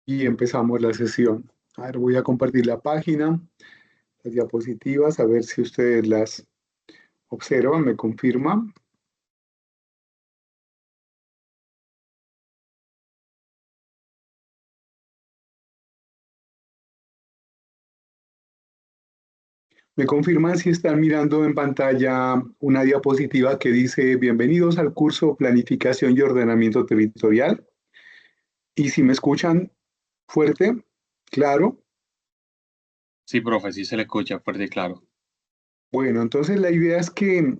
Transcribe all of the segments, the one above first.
Y empezamos la sesión. A ver, voy a compartir la página, las diapositivas, a ver si ustedes las observan, me confirman. Me confirman si están mirando en pantalla una diapositiva que dice Bienvenidos al curso Planificación y Ordenamiento Territorial. Y si me escuchan fuerte, claro. Sí, profe, sí se le escucha fuerte y claro. Bueno, entonces la idea es que,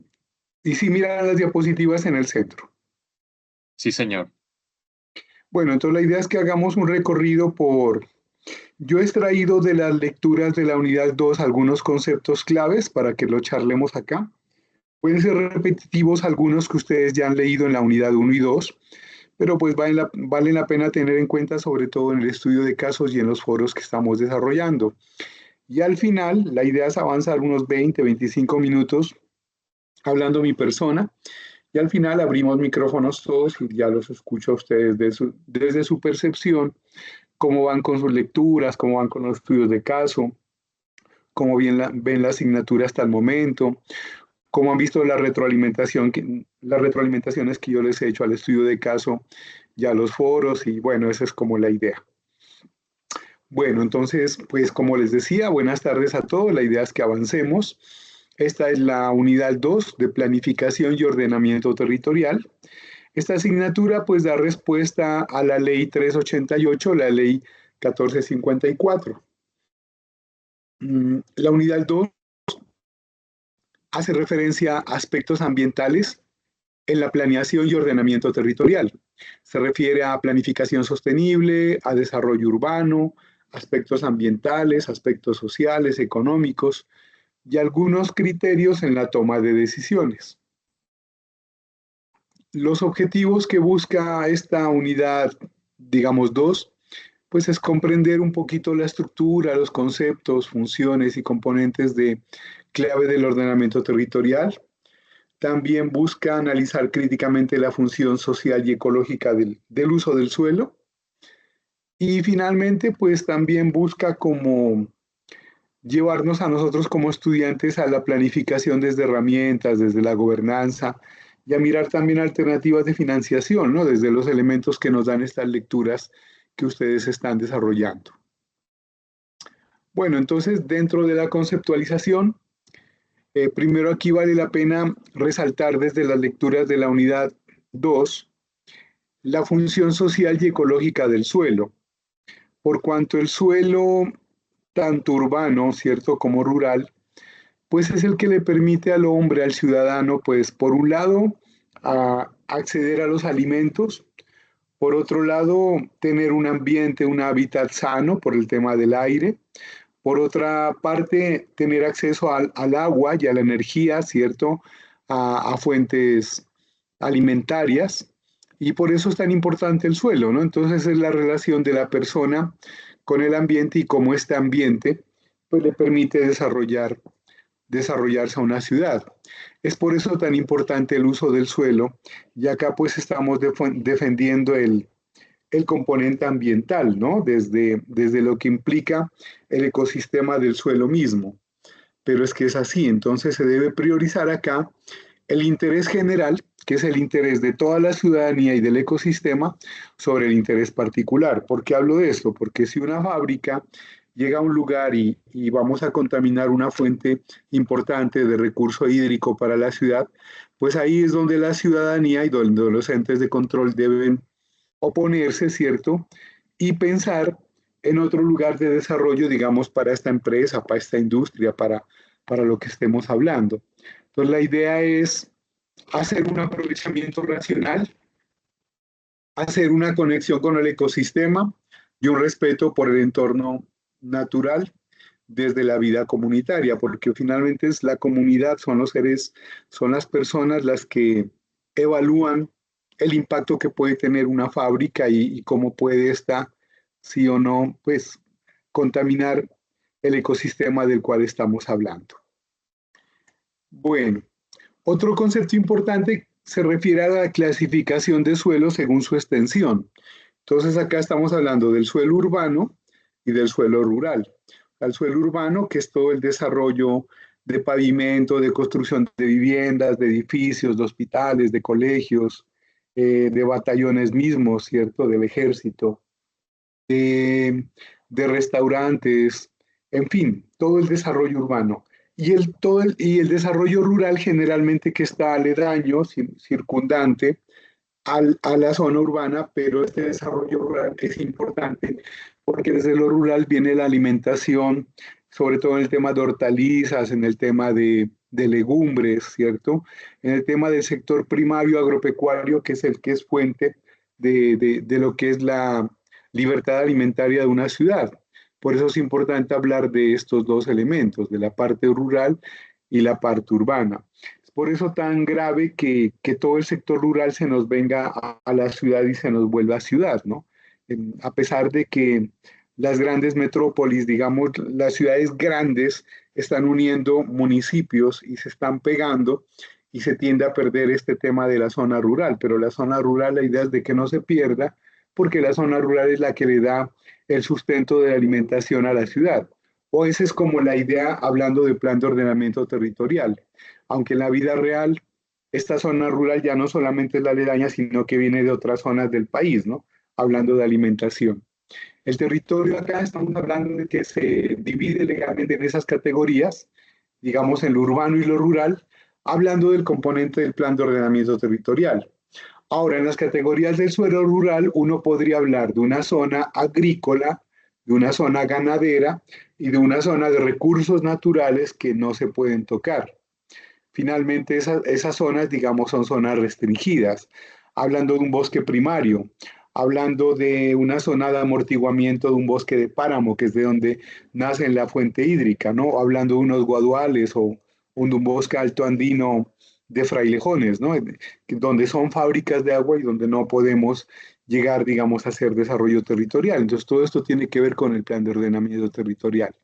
y si miran las diapositivas en el centro. Sí, señor. Bueno, entonces la idea es que hagamos un recorrido por. Yo he extraído de las lecturas de la unidad 2 algunos conceptos claves para que lo charlemos acá. Pueden ser repetitivos algunos que ustedes ya han leído en la unidad 1 y 2, pero pues vale la pena tener en cuenta sobre todo en el estudio de casos y en los foros que estamos desarrollando. Y al final, la idea es avanzar unos 20, 25 minutos hablando mi persona y al final abrimos micrófonos todos y ya los escucho a ustedes desde su percepción, cómo van con sus lecturas, cómo van con los estudios de caso, cómo ven la asignatura hasta el momento, cómo han visto las retroalimentaciones que yo les he hecho al estudio de caso, ya los foros, y bueno, esa es como la idea. Bueno, entonces, pues como les decía, buenas tardes a todos. La idea es que avancemos. Esta es la unidad 2 de planificación y ordenamiento territorial. Esta asignatura pues da respuesta a la ley 388, la ley 1454. La unidad 2 hace referencia a aspectos ambientales en la planeación y ordenamiento territorial. Se refiere a planificación sostenible, a desarrollo urbano, aspectos ambientales, aspectos sociales, económicos y algunos criterios en la toma de decisiones. Los objetivos que busca esta unidad, digamos 2, pues es comprender un poquito la estructura, los conceptos, funciones y componentes de clave del ordenamiento territorial. También busca analizar críticamente la función social y ecológica del uso del suelo. Y finalmente, pues también busca como llevarnos a nosotros como estudiantes a la planificación desde herramientas, desde la gobernanza y a mirar también alternativas de financiación, ¿no? Desde los elementos que nos dan estas lecturas que ustedes están desarrollando. Bueno, entonces dentro de la conceptualización, primero aquí vale la pena resaltar desde las lecturas de la unidad 2 la función social y ecológica del suelo, por cuanto el suelo, tanto urbano, ¿cierto?, como rural, pues es el que le permite al hombre, al ciudadano, pues por un lado, acceder a los alimentos, por otro lado, tener un ambiente, un hábitat sano por el tema del aire, por otra parte, tener acceso al agua y a la energía, ¿cierto?, a fuentes alimentarias, y por eso es tan importante el suelo, ¿no? Entonces es la relación de la persona con el ambiente y cómo este ambiente pues le permite desarrollarse a una ciudad. Es por eso tan importante el uso del suelo, y acá pues estamos defendiendo el componente ambiental, ¿no? Desde lo que implica el ecosistema del suelo mismo. Pero es que es así, entonces se debe priorizar acá el interés general, que es el interés de toda la ciudadanía y del ecosistema, sobre el interés particular. ¿Por qué hablo de esto? Porque si una fábrica llega a un lugar y vamos a contaminar una fuente importante de recurso hídrico para la ciudad, pues ahí es donde la ciudadanía y donde los entes de control deben oponerse, ¿cierto? Y pensar en otro lugar de desarrollo, digamos, para esta empresa, para esta industria, para lo que estemos hablando. Entonces, la idea es hacer un aprovechamiento racional, hacer una conexión con el ecosistema y un respeto por el entorno natural desde la vida comunitaria, porque finalmente es la comunidad, son los seres, son las personas las que evalúan el impacto que puede tener una fábrica y cómo puede esta, sí o no, pues contaminar el ecosistema del cual estamos hablando. Bueno, otro concepto importante se refiere a la clasificación de suelos según su extensión. Entonces acá estamos hablando del suelo urbano y del suelo rural. Al suelo urbano, que es todo el desarrollo de pavimento, de construcción de viviendas, de edificios, de hospitales, de colegios, de batallones mismos, ¿cierto? Del ejército, de, de restaurantes, en fin, todo el desarrollo urbano. Y el desarrollo rural generalmente que está aledaño, circundante, a la zona urbana, pero este desarrollo rural es importante porque desde lo rural viene la alimentación, sobre todo en el tema de hortalizas, en el tema de legumbres, ¿cierto? En el tema del sector primario agropecuario, que es el que es fuente de lo que es la libertad alimentaria de una ciudad. Por eso es importante hablar de estos dos elementos, de la parte rural y la parte urbana. Por eso tan grave que todo el sector rural se nos venga a la ciudad y se nos vuelva ciudad, ¿no? A pesar de que las grandes metrópolis, digamos, las ciudades grandes están uniendo municipios y se están pegando y se tiende a perder este tema de la zona rural, pero la zona rural, la idea es de que no se pierda porque la zona rural es la que le da el sustento de la alimentación a la ciudad. O esa es como la idea hablando de plan de ordenamiento territorial, aunque en la vida real esta zona rural ya no solamente es la aledaña, sino que viene de otras zonas del país, ¿no? Hablando de alimentación. El territorio acá estamos hablando de que se divide legalmente en esas categorías, digamos en lo urbano y lo rural, hablando del componente del plan de ordenamiento territorial. Ahora, en las categorías del suelo rural, uno podría hablar de una zona agrícola, de una zona ganadera y de una zona de recursos naturales que no se pueden tocar. Finalmente, esas zonas, digamos, son zonas restringidas, hablando de un bosque primario, hablando de una zona de amortiguamiento de un bosque de páramo, que es de donde nace la fuente hídrica, ¿no? Hablando de unos guaduales o de un bosque alto andino de frailejones, ¿no? Donde son fábricas de agua y donde no podemos llegar, digamos, a hacer desarrollo territorial. Entonces, todo esto tiene que ver con el plan de ordenamiento territorial.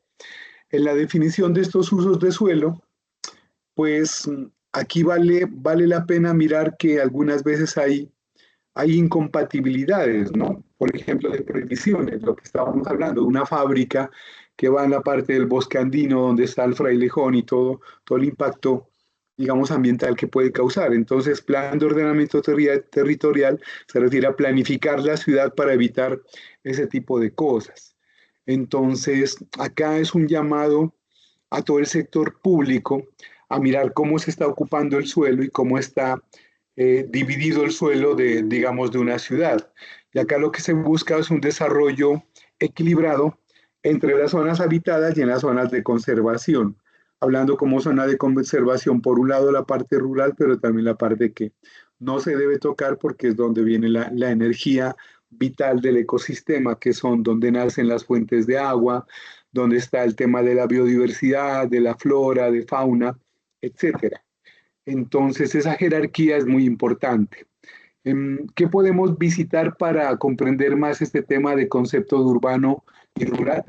En la definición de estos usos de suelo, pues aquí vale la pena mirar que algunas veces hay incompatibilidades, ¿no? Por ejemplo, de prohibiciones, lo que estábamos hablando, de una fábrica que va en la parte del bosque andino donde está el frailejón y todo el impacto, digamos, ambiental que puede causar. Entonces, plan de ordenamiento territorial se refiere a planificar la ciudad para evitar ese tipo de cosas. Entonces, acá es un llamado a todo el sector público a mirar cómo se está ocupando el suelo y cómo está dividido el suelo de, digamos, de una ciudad. Y acá lo que se busca es un desarrollo equilibrado entre las zonas habitadas y en las zonas de conservación. Hablando como zona de conservación, por un lado la parte rural, pero también la parte que no se debe tocar porque es donde viene la energía vital del ecosistema, que son donde nacen las fuentes de agua, donde está el tema de la biodiversidad, de la flora, de fauna, etcétera. Entonces, esa jerarquía es muy importante. ¿Qué podemos visitar para comprender más este tema de concepto de urbano y rural?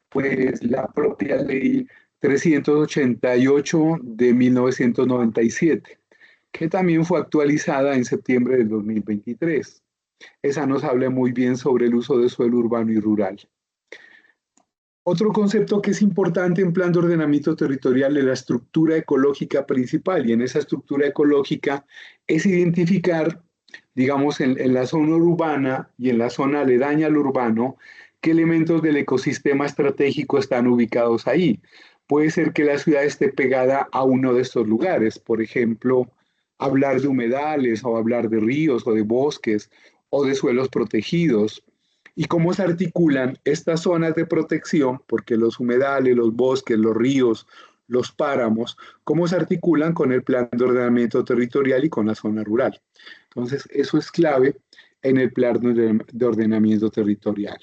Pues la propia ley 388 de 1997, que también fue actualizada en septiembre del 2023. Esa nos habla muy bien sobre el uso de suelo urbano y rural. Otro concepto que es importante en plan de ordenamiento territorial es la estructura ecológica principal, y en esa estructura ecológica es identificar, digamos, en la zona urbana y en la zona aledaña al urbano, qué elementos del ecosistema estratégico están ubicados ahí. Puede ser que la ciudad esté pegada a uno de estos lugares, por ejemplo, hablar de humedales o hablar de ríos o de bosques o de suelos protegidos y cómo se articulan estas zonas de protección, porque los humedales, los bosques, los ríos, los páramos, cómo se articulan con el plan de ordenamiento territorial y con la zona rural. Entonces, eso es clave en el plan de ordenamiento territorial.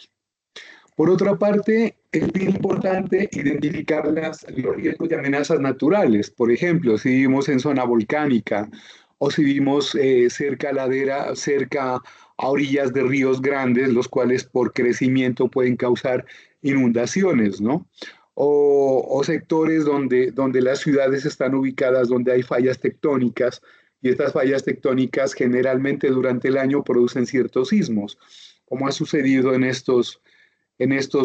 Por otra parte, es bien importante identificar los riesgos de amenazas naturales. Por ejemplo, si vivimos en zona volcánica o si vivimos cerca a ladera, cerca a orillas de ríos grandes, los cuales por crecimiento pueden causar inundaciones, ¿no? O sectores donde las ciudades están ubicadas, donde hay fallas tectónicas, y estas fallas tectónicas generalmente durante el año producen ciertos sismos como ha sucedido en estos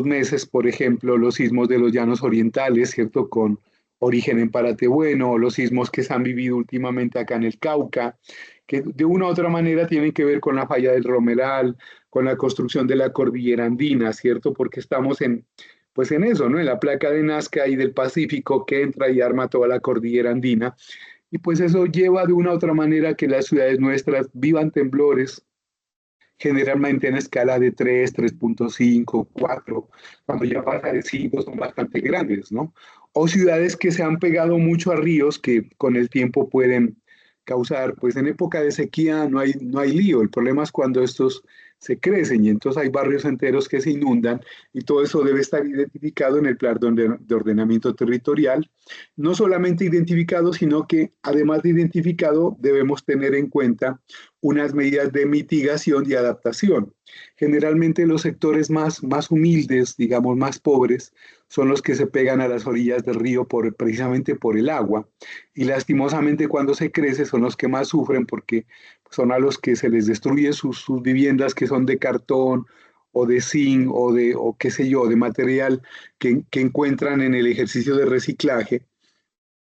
meses, por ejemplo, los sismos de los llanos orientales, ¿cierto? Con origen en Paratebueno, o los sismos que se han vivido últimamente acá en el Cauca, que de una u otra manera tienen que ver con la falla del Romeral, con la construcción de la cordillera andina, ¿cierto? Porque estamos pues en eso, ¿no? En la placa de Nazca y del Pacífico que entra y arma toda la cordillera andina. Y pues eso lleva de una u otra manera que las ciudades nuestras vivan temblores, generalmente en escala de 3, 3.5, 4, cuando ya pasa de 5 son bastante grandes, ¿no? O ciudades que se han pegado mucho a ríos que con el tiempo pueden causar, pues en época de sequía no hay lío, el problema es cuando estos se crecen y entonces hay barrios enteros que se inundan y todo eso debe estar identificado en el plan de ordenamiento territorial. No solamente identificado, sino que además de identificado debemos tener en cuenta unas medidas de mitigación y adaptación. Generalmente los sectores más humildes, digamos más pobres, son los que se pegan a las orillas del río precisamente por el agua. Y lastimosamente cuando se crece son los que más sufren porque son a los que se les destruye sus viviendas que son de cartón o de zinc o qué sé yo, de material que encuentran en el ejercicio de reciclaje.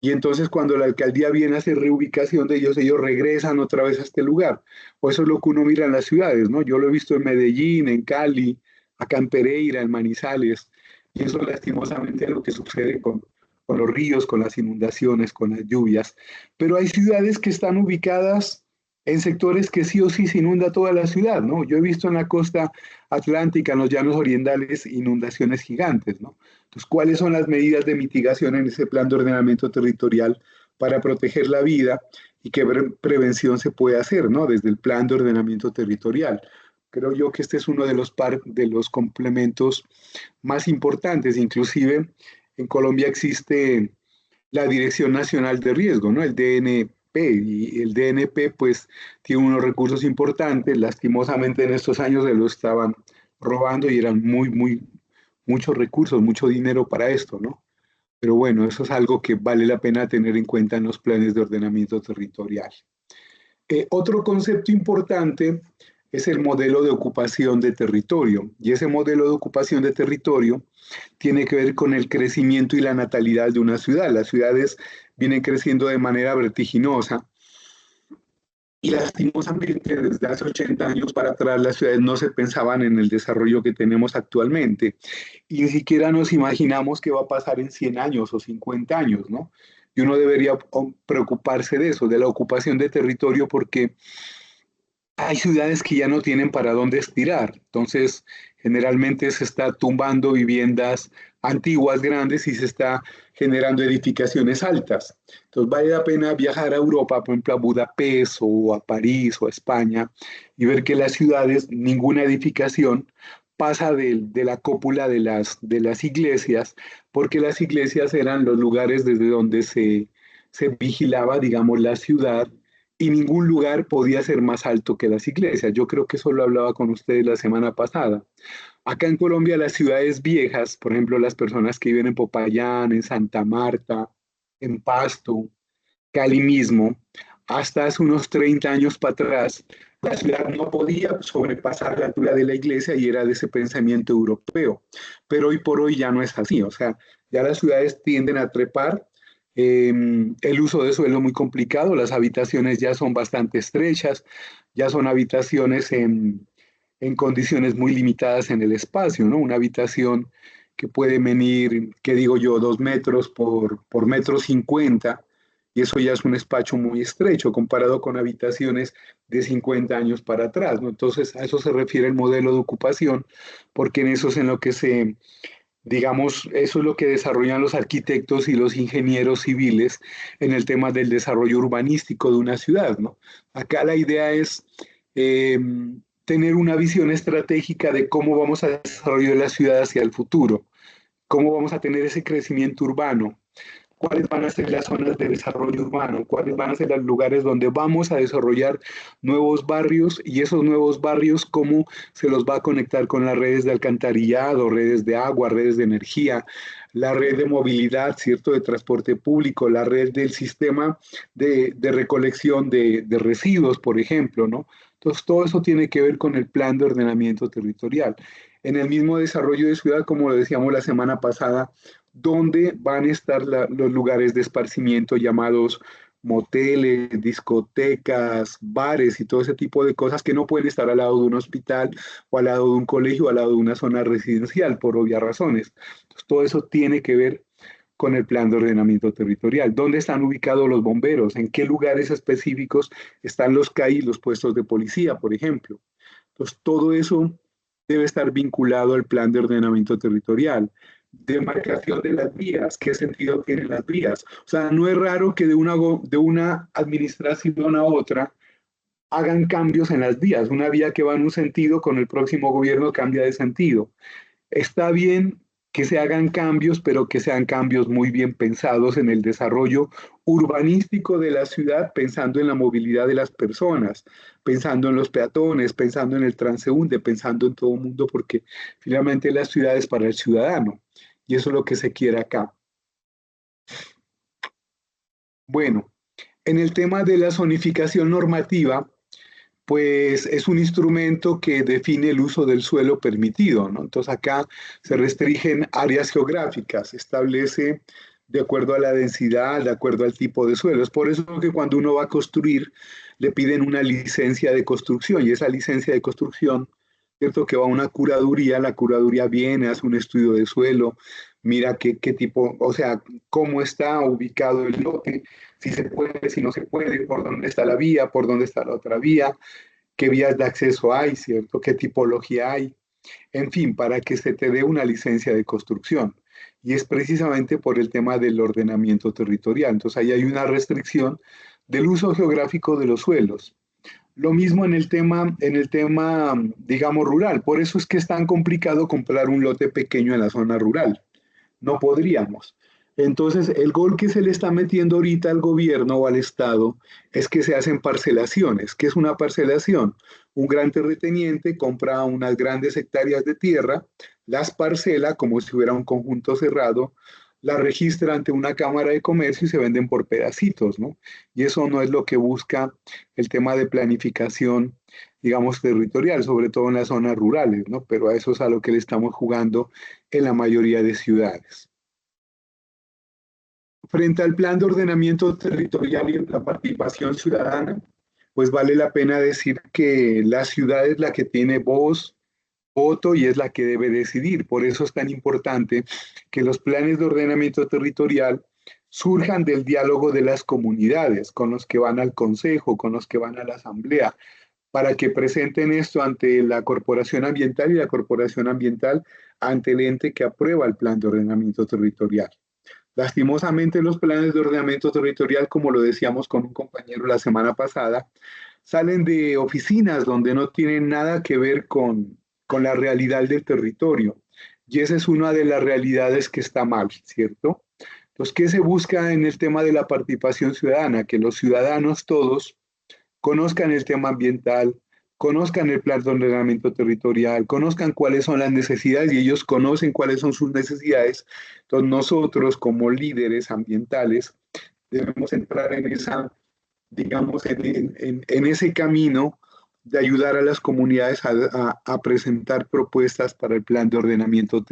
Y entonces cuando la alcaldía viene a hacer reubicación de ellos regresan otra vez a este lugar. O eso es lo que uno mira en las ciudades, ¿no? Yo lo he visto en Medellín, en Cali, acá en Pereira, en Manizales. Y eso lastimosamente es lo que sucede con los ríos, con las inundaciones, con las lluvias. Pero hay ciudades que están ubicadas en sectores que sí o sí se inunda toda la ciudad, ¿no? Yo he visto en la costa atlántica, en los llanos orientales, inundaciones gigantes, ¿no? Entonces, ¿cuáles son las medidas de mitigación en ese plan de ordenamiento territorial para proteger la vida y qué prevención se puede hacer, ¿no? Desde el plan de ordenamiento territorial. Creo yo que este es uno de los complementos más importantes. Inclusive en Colombia existe la Dirección Nacional de Riesgo, ¿no? El DNP. Y el DNP pues tiene unos recursos importantes. Lastimosamente en estos años se lo estaban robando y eran muchos recursos, mucho dinero para esto, ¿no? Pero bueno, eso es algo que vale la pena tener en cuenta en los planes de ordenamiento territorial. Otro concepto importante es el modelo de ocupación de territorio. Y ese modelo de ocupación de territorio tiene que ver con el crecimiento y la natalidad de una ciudad. Las ciudades vienen creciendo de manera vertiginosa y lastimosamente desde hace 80 años para atrás las ciudades no se pensaban en el desarrollo que tenemos actualmente y ni siquiera nos imaginamos qué va a pasar en 100 años o 50 años, ¿no? Y uno debería preocuparse de eso, de la ocupación de territorio, porque hay ciudades que ya no tienen para dónde estirar. Entonces, generalmente se está tumbando viviendas antiguas, grandes, y se está generando edificaciones altas. Entonces, vale la pena viajar a Europa, por ejemplo, a Budapest o a París o a España, y ver que las ciudades, ninguna edificación pasa de la cúpula de las iglesias, porque las iglesias eran los lugares desde donde se vigilaba, digamos, la ciudad y ningún lugar podía ser más alto que las iglesias. Yo creo que eso lo hablaba con ustedes la semana pasada. Acá en Colombia, las ciudades viejas, por ejemplo, las personas que viven en Popayán, en Santa Marta, en Pasto, Cali mismo, hasta hace unos 30 años para atrás, la ciudad no podía sobrepasar la altura de la iglesia y era de ese pensamiento europeo. Pero hoy por hoy ya no es así, o sea, ya las ciudades tienden a trepar. El uso de suelo es muy complicado, las habitaciones ya son bastante estrechas, ya son habitaciones en condiciones muy limitadas en el espacio, ¿no? Una habitación que puede medir, ¿qué digo yo?, 2 metros por metro 50, y eso ya es un espacio muy estrecho comparado con habitaciones de 50 años para atrás, ¿no? Entonces, a eso se refiere el modelo de ocupación, porque en eso es en lo que digamos, eso es lo que desarrollan los arquitectos y los ingenieros civiles en el tema del desarrollo urbanístico de una ciudad, ¿no? Acá la idea es eh, tener una visión estratégica de cómo vamos a desarrollar la ciudad hacia el futuro, cómo vamos a tener ese crecimiento urbano, cuáles van a ser las zonas de desarrollo urbano, cuáles van a ser los lugares donde vamos a desarrollar nuevos barrios y esos nuevos barrios cómo se los va a conectar con las redes de alcantarillado, redes de agua, redes de energía, la red de movilidad, ¿cierto?, de transporte público, la red del sistema de recolección de residuos, por ejemplo, ¿no? Entonces, todo eso tiene que ver con el plan de ordenamiento territorial. En el mismo desarrollo de ciudad, como lo decíamos la semana pasada, donde van a estar los lugares de esparcimiento llamados moteles, discotecas, bares y todo ese tipo de cosas que no pueden estar al lado de un hospital o al lado de un colegio o al lado de una zona residencial por obvias razones. Entonces, todo eso tiene que ver con el plan de ordenamiento territorial. ¿Dónde están ubicados los bomberos? ¿En qué lugares específicos están los CAI, los puestos de policía, por ejemplo? Entonces, todo eso debe estar vinculado al plan de ordenamiento territorial. Demarcación de las vías, ¿qué sentido tienen las vías? O sea, no es raro que de una administración a otra hagan cambios en las vías. Una vía que va en un sentido, con el próximo gobierno cambia de sentido. Está bien que se hagan cambios, pero que sean cambios muy bien pensados en el desarrollo urbanístico de la ciudad, pensando en la movilidad de las personas, pensando en los peatones, pensando en el transeúnte, pensando en todo el mundo, porque finalmente la ciudad es para el ciudadano. Y eso es lo que se quiere acá. Bueno, en el tema de la zonificación normativa, pues es un instrumento que define el uso del suelo permitido, ¿no? Entonces acá se restringen áreas geográficas, establece de acuerdo a la densidad, de acuerdo al tipo de suelo. Es por eso que cuando uno va a construir, le piden una licencia de construcción y esa licencia de construcción, ¿cierto? Que va a una curaduría, la curaduría viene, hace un estudio de suelo, mira qué tipo, o sea, cómo está ubicado el lote, si se puede, si no se puede, por dónde está la vía, por dónde está la otra vía, qué vías de acceso hay, ¿cierto? ¿Qué tipología hay? En fin, para que se te dé una licencia de construcción. Y es precisamente por el tema del ordenamiento territorial. Entonces ahí hay una restricción del uso geográfico de los suelos. Lo mismo en el tema, digamos, rural. Por eso es que es tan complicado comprar un lote pequeño en la zona rural. No podríamos. Entonces, el gol que se le está metiendo ahorita al gobierno o al Estado es que se hacen parcelaciones. ¿Qué es una parcelación? Un gran terrateniente compra unas grandes hectáreas de tierra, las parcela como si fuera un conjunto cerrado, las registra ante una cámara de comercio y se venden por pedacitos, ¿no? Y eso no es lo que busca el tema de planificación, digamos, territorial, sobre todo en las zonas rurales, ¿no? Pero a eso es a lo que le estamos jugando en la mayoría de ciudades. Frente al plan de ordenamiento territorial y la participación ciudadana, pues vale la pena decir que la ciudad es la que tiene voz, voto y es la que debe decidir. Por eso es tan importante que los planes de ordenamiento territorial surjan del diálogo de las comunidades, con los que van al consejo, con los que van a la asamblea, para que presenten esto ante la corporación ambiental y la corporación ambiental ante el ente que aprueba el plan de ordenamiento territorial. Lastimosamente, los planes de ordenamiento territorial, como lo decíamos con un compañero la semana pasada, salen de oficinas donde no tienen nada que ver con la realidad del territorio. Y esa es una de las realidades que está mal, ¿cierto? Entonces, ¿qué se busca en el tema de la participación ciudadana? Que los ciudadanos todos conozcan el tema ambiental, conozcan el plan de ordenamiento territorial, conozcan cuáles son las necesidades y ellos conocen cuáles son sus necesidades. Entonces nosotros como líderes ambientales debemos entrar en esa, digamos, en ese camino de ayudar a las comunidades a presentar propuestas para el plan de ordenamiento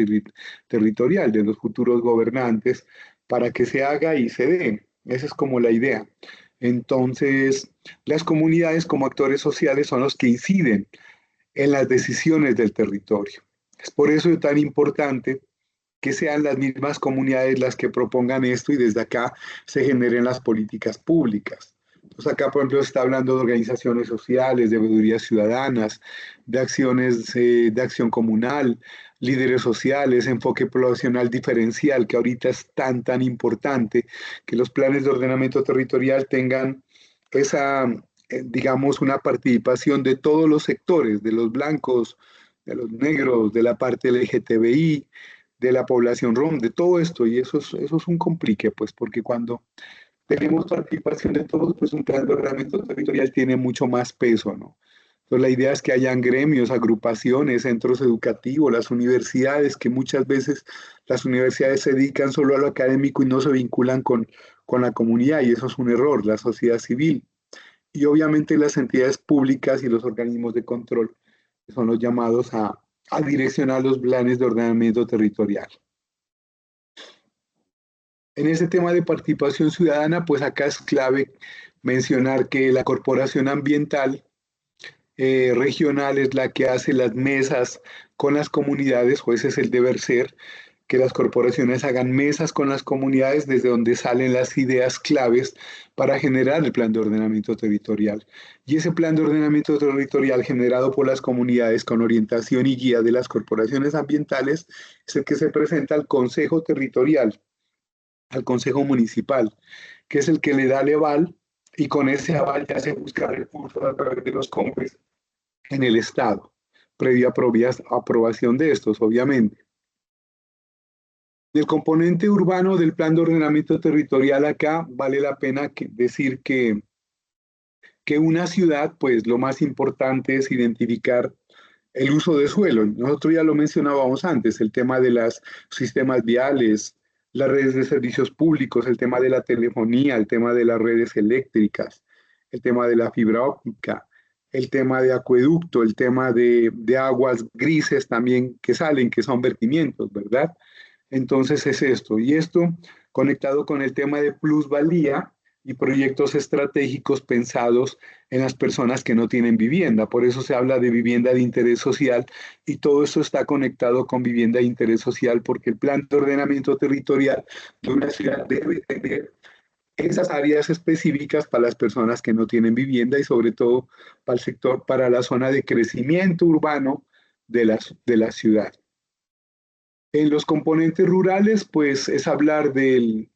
territorial de los futuros gobernantes para que se haga y se dé. Esa es como la idea. Entonces, las comunidades como actores sociales son los que inciden en las decisiones del territorio. Es por eso es tan importante que sean las mismas comunidades las que propongan esto y desde acá se generen las políticas públicas. Entonces acá, por ejemplo, se está hablando de organizaciones sociales, de veedurías ciudadanas, de acciones de acción comunal, líderes sociales, enfoque poblacional diferencial, que ahorita es tan importante, que los planes de ordenamiento territorial tengan esa, digamos, una participación de todos los sectores, de los blancos, de los negros, de la parte LGTBI, de la población rom, de todo esto, y eso es un complique, pues, porque cuando tenemos participación de todos, pues un plan de ordenamiento territorial tiene mucho más peso, ¿no? Entonces, la idea es que hayan gremios, agrupaciones, centros educativos, las universidades, que muchas veces las universidades se dedican solo a lo académico y no se vinculan con la comunidad, y eso es un error, la sociedad civil. Y obviamente las entidades públicas y los organismos de control que son los llamados a direccionar los planes de ordenamiento territorial. En ese tema de participación ciudadana, pues acá es clave mencionar que la corporación ambiental regional es la que hace las mesas con las comunidades, o ese es el deber ser, que las corporaciones hagan mesas con las comunidades desde donde salen las ideas claves para generar el plan de ordenamiento territorial. Y ese plan de ordenamiento territorial generado por las comunidades con orientación y guía de las corporaciones ambientales es el que se presenta al Consejo Territorial, al Consejo Municipal, que es el que le da el aval, y con ese aval ya se busca recursos a través de los COMPES en el Estado, previa aprobación de estos, obviamente. Del componente urbano del plan de ordenamiento territorial acá vale la pena decir que una ciudad, pues lo más importante es identificar el uso de suelo. Nosotros ya lo mencionábamos antes, el tema de los sistemas viales, las redes de servicios públicos, el tema de la telefonía, el tema de las redes eléctricas, el tema de la fibra óptica, el tema de acueducto, el tema de aguas grises también que salen, que son vertimientos, ¿verdad? Entonces es esto, y esto conectado con el tema de plusvalía y proyectos estratégicos pensados en las personas que no tienen vivienda. Por eso se habla de vivienda de interés social, y todo esto está conectado con vivienda de interés social, porque el plan de ordenamiento territorial de una ciudad debe tener esas áreas específicas para las personas que no tienen vivienda, y sobre todo para el sector, para la zona de crecimiento urbano de la ciudad. En los componentes rurales, pues es hablar de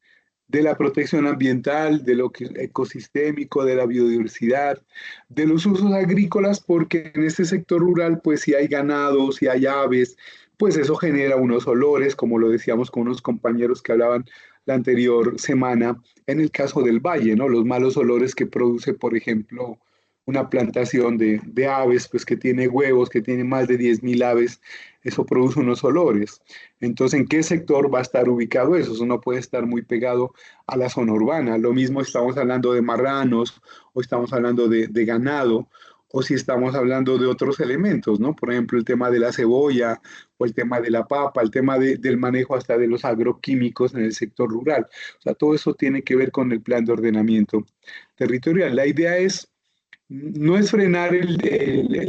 la protección ambiental, de lo ecosistémico, de la biodiversidad, de los usos agrícolas, porque en este sector rural, pues si hay ganado, si hay aves, pues eso genera unos olores, como lo decíamos con unos compañeros que hablaban la anterior semana, en el caso del valle, ¿no? Los malos olores que produce, por ejemplo, una plantación de aves, pues que tiene huevos, que tiene más de 10.000 aves, eso produce unos olores. Entonces, ¿en qué sector va a estar ubicado eso? Eso no puede estar muy pegado a la zona urbana. Lo mismo estamos hablando de marranos, o estamos hablando de ganado, o si estamos hablando de otros elementos, ¿no? Por ejemplo, el tema de la cebolla, o el tema de la papa, el tema del manejo hasta de los agroquímicos en el sector rural. O sea, todo eso tiene que ver con el plan de ordenamiento territorial. La idea es no es frenar el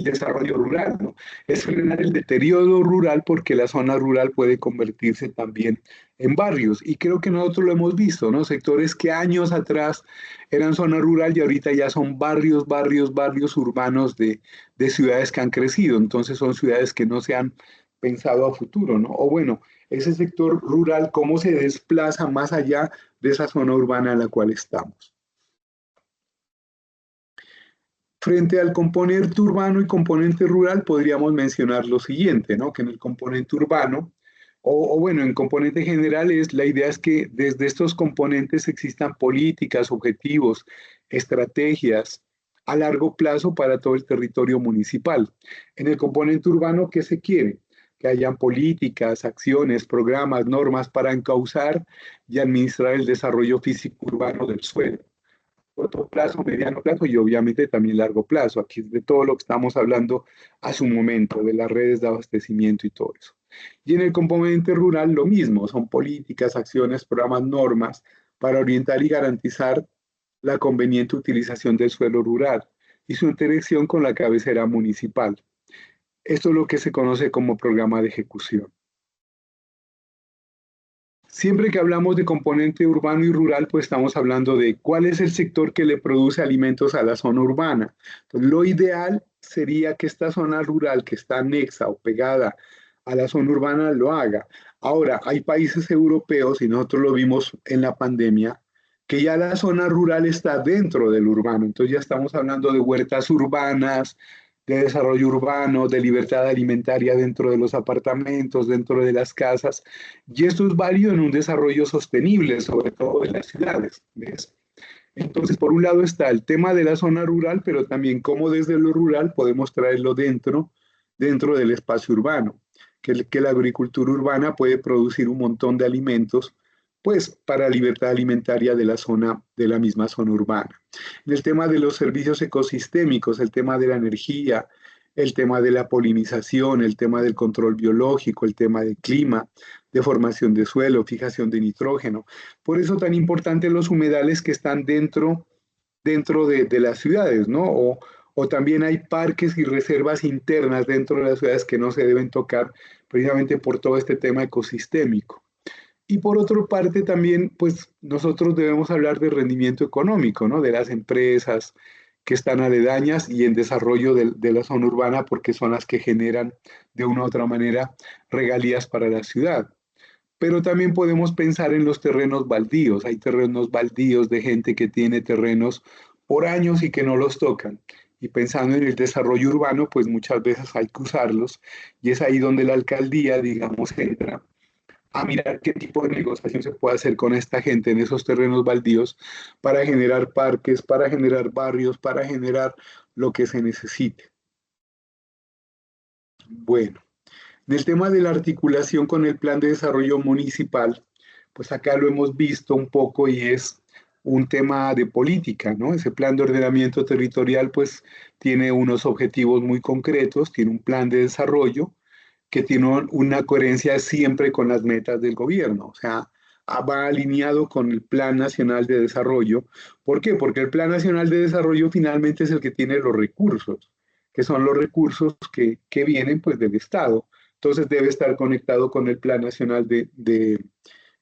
desarrollo rural, ¿no? Es frenar el deterioro rural, porque la zona rural puede convertirse también en barrios. Y creo que nosotros lo hemos visto, ¿no? Sectores que años atrás eran zona rural y ahorita ya son barrios urbanos de ciudades que han crecido. Entonces son ciudades que no se han pensado a futuro, ¿no? O bueno, ese sector rural, ¿cómo se desplaza más allá de esa zona urbana en la cual estamos? Frente al componente urbano y componente rural, podríamos mencionar lo siguiente, ¿no? Que en el componente urbano, o bueno, en componente general, la idea es que desde estos componentes existan políticas, objetivos, estrategias a largo plazo para todo el territorio municipal. En el componente urbano, ¿qué se quiere? Que hayan políticas, acciones, programas, normas para encauzar y administrar el desarrollo físico urbano del suelo, corto plazo, mediano plazo y obviamente también largo plazo. Aquí es de todo lo que estamos hablando a su momento, de las redes de abastecimiento y todo eso. Y en el componente rural lo mismo, son políticas, acciones, programas, normas para orientar y garantizar la conveniente utilización del suelo rural y su interacción con la cabecera municipal. Esto es lo que se conoce como programa de ejecución. Siempre que hablamos de componente urbano y rural, pues estamos hablando de cuál es el sector que le produce alimentos a la zona urbana. Entonces, lo ideal sería que esta zona rural que está anexa o pegada a la zona urbana lo haga. Ahora, hay países europeos, y nosotros lo vimos en la pandemia, que ya la zona rural está dentro del urbano. Entonces ya estamos hablando de huertas urbanas, de desarrollo urbano, de libertad alimentaria dentro de los apartamentos, dentro de las casas, y esto es válido en un desarrollo sostenible, sobre todo en las ciudades, ¿ves? Entonces, por un lado está el tema de la zona rural, pero también cómo desde lo rural podemos traerlo dentro del espacio urbano, que la agricultura urbana puede producir un montón de alimentos, pues para libertad alimentaria de la zona, de la misma zona urbana. En el tema de los servicios ecosistémicos, el tema de la energía, el tema de la polinización, el tema del control biológico, el tema del clima, de formación de suelo, fijación de nitrógeno. Por eso tan importante los humedales que están dentro de las ciudades, ¿no? O también hay parques y reservas internas dentro de las ciudades que no se deben tocar precisamente por todo este tema ecosistémico. Y por otra parte también, pues nosotros debemos hablar de rendimiento económico, ¿no? De las empresas que están aledañas y en desarrollo de la zona urbana porque son las que generan de una u otra manera regalías para la ciudad. Pero también podemos pensar en los terrenos baldíos. Hay terrenos baldíos de gente que tiene terrenos por años y que no los tocan. Y pensando en el desarrollo urbano, pues muchas veces hay que usarlos. Y es ahí donde la alcaldía, digamos, entra a mirar qué tipo de negociación se puede hacer con esta gente en esos terrenos baldíos para generar parques, para generar barrios, para generar lo que se necesite. Bueno. En el tema de la articulación con el plan de desarrollo municipal, pues acá lo hemos visto un poco y es un tema de política, ¿no? Ese plan de ordenamiento territorial pues tiene unos objetivos muy concretos, tiene un plan de desarrollo que tiene una coherencia siempre con las metas del gobierno, o sea, va alineado con el Plan Nacional de Desarrollo. ¿Por qué? Porque el Plan Nacional de Desarrollo finalmente es el que tiene los recursos, que son los recursos que vienen pues del Estado. Entonces debe estar conectado con el Plan Nacional de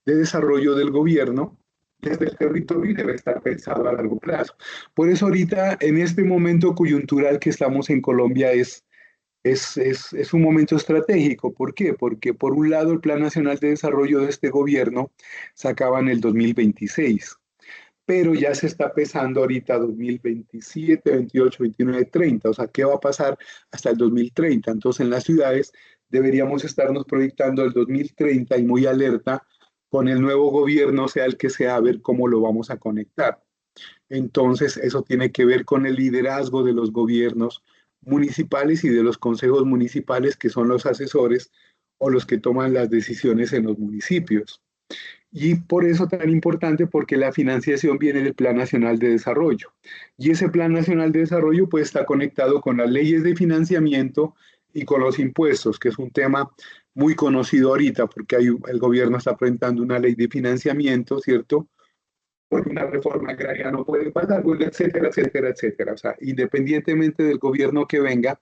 Desarrollo del gobierno desde el territorio y debe estar pensado a largo plazo. Por eso ahorita, en este momento coyuntural que estamos en Colombia, es un momento estratégico. ¿Por qué? Porque por un lado el Plan Nacional de Desarrollo de este gobierno se acaba en el 2026, pero ya se está pesando ahorita 2027, 28, 29, 30. O sea, ¿qué va a pasar hasta el 2030? Entonces, en las ciudades deberíamos estarnos proyectando el 2030 y muy alerta con el nuevo gobierno, sea el que sea, a ver cómo lo vamos a conectar. Entonces, eso tiene que ver con el liderazgo de los gobiernos municipales y de los consejos municipales, que son los asesores o los que toman las decisiones en los municipios. Y por eso tan importante, porque la financiación viene del Plan Nacional de Desarrollo. Y ese Plan Nacional de Desarrollo pues está conectado con las leyes de financiamiento y con los impuestos, que es un tema muy conocido ahorita, porque el gobierno está presentando una ley de financiamiento, ¿cierto? Porque una reforma agraria no puede pasar, pues, etcétera, etcétera, etcétera. O sea, independientemente del gobierno que venga,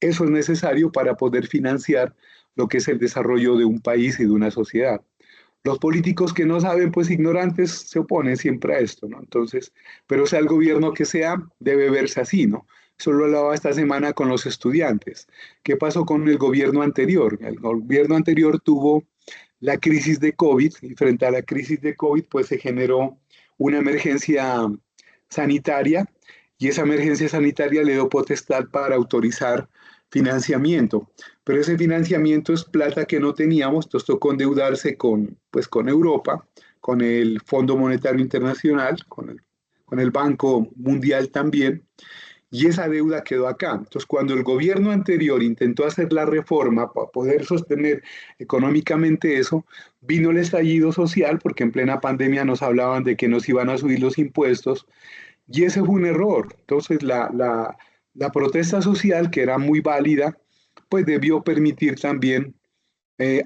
eso es necesario para poder financiar lo que es el desarrollo de un país y de una sociedad. Los políticos que no saben, pues ignorantes, se oponen siempre a esto, ¿no? Entonces, pero sea el gobierno que sea, debe verse así, ¿no? Eso lo hablaba esta semana con los estudiantes. ¿Qué pasó con el gobierno anterior? El gobierno anterior tuvo la crisis de COVID y frente a la crisis de COVID, pues se generó una emergencia sanitaria y esa emergencia sanitaria le dio potestad para autorizar financiamiento, pero ese financiamiento es plata que no teníamos, entonces tocó endeudarse pues, con Europa, con el Fondo Monetario Internacional, con el Banco Mundial también, y esa deuda quedó acá. Entonces, cuando el gobierno anterior intentó hacer la reforma para poder sostener económicamente eso, vino el estallido social, porque en plena pandemia nos hablaban de que nos iban a subir los impuestos, y ese fue un error. Entonces, la protesta social, que era muy válida, pues debió permitir también